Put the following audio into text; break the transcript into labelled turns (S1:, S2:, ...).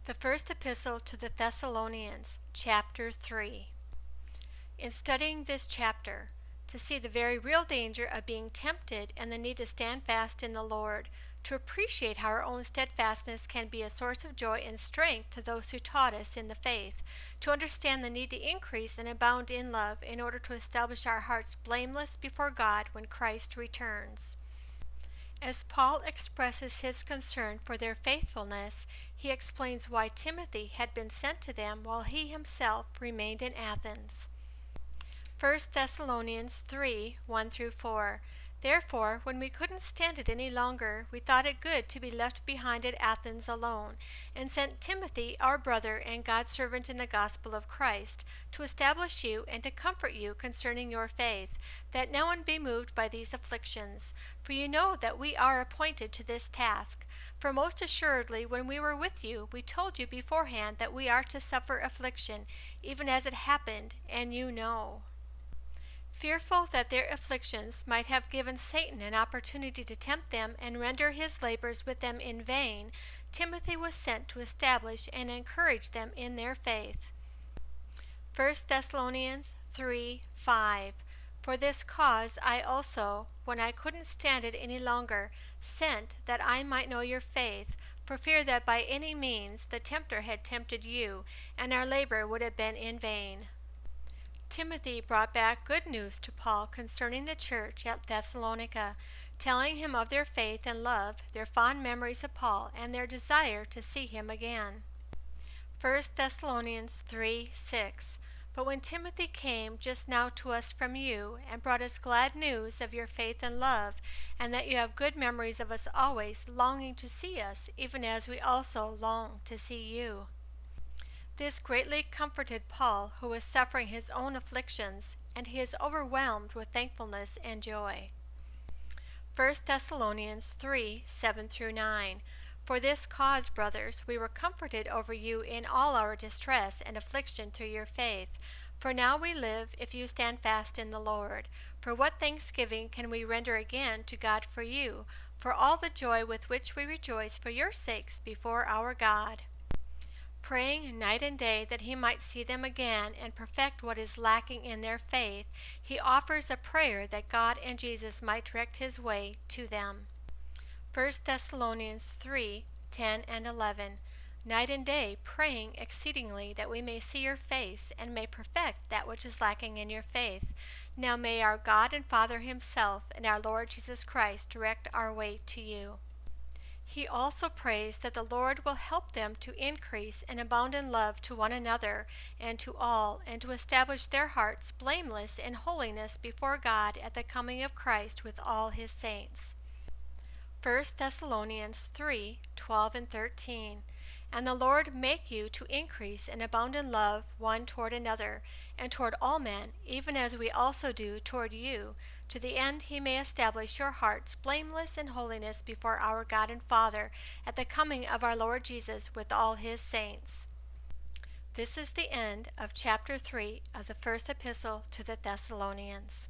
S1: The First Epistle to the Thessalonians, Chapter 3. In studying this chapter, to see the very real danger of being tempted and the need to stand fast in the Lord, to appreciate how our own steadfastness can be a source of joy and strength to those who taught us in the faith, to understand the need to increase and abound in love in order to establish our hearts blameless before God when Christ returns. As Paul expresses his concern for their faithfulness, he explains why Timothy had been sent to them while he himself remained in Athens. 1 Thessalonians 3, 1-4. Therefore, when we couldn't stand it any longer, we thought it good to be left behind at Athens alone, and sent Timothy, our brother and God's servant in the gospel of Christ, to establish you and to comfort you concerning your faith, that no one be moved by these afflictions. For you know that we are appointed to this task. For most assuredly, when we were with you, we told you beforehand that we are to suffer affliction, even as it happened, and you know. Fearful that their afflictions might have given Satan an opportunity to tempt them and render his labors with them in vain, Timothy was sent to establish and encourage them in their faith. 1 Thessalonians 3, 5. For this cause I also, when I couldn't stand it any longer, sent that I might know your faith, for fear that by any means the tempter had tempted you, and our labor would have been in vain. Timothy brought back good news to Paul concerning the church at Thessalonica, telling him of their faith and love, their fond memories of Paul, and their desire to see him again. 1 Thessalonians 3, 6. But when Timothy came just now to us from you, and brought us glad news of your faith and love, and that you have good memories of us always, longing to see us, even as we also long to see you. This greatly comforted Paul, who was suffering his own afflictions, and he is overwhelmed with thankfulness and joy. 1 Thessalonians 3, 7-9. For this cause, brothers, we were comforted over you in all our distress and affliction through your faith. For now we live, if you stand fast in the Lord. For what thanksgiving can we render again to God for you, for all the joy with which we rejoice for your sakes before our God? Praying night and day that he might see them again and perfect what is lacking in their faith, he offers a prayer that God and Jesus might direct his way to them. 1 Thessalonians 3, 10-11. Night and day praying exceedingly that we may see your face and may perfect that which is lacking in your faith. Now may our God and Father himself and our Lord Jesus Christ direct our way to you. He also prays that the Lord will help them to increase and abound in love to one another and to all, and to establish their hearts blameless in holiness before God at the coming of Christ with all his saints. 1 Thessalonians 3, 12-13. And the Lord make you to increase and abound in love one toward another, and toward all men, even as we also do toward you, to the end he may establish your hearts blameless in holiness before our God and Father at the coming of our Lord Jesus with all his saints. This is the end of chapter 3 of the First Epistle to the Thessalonians.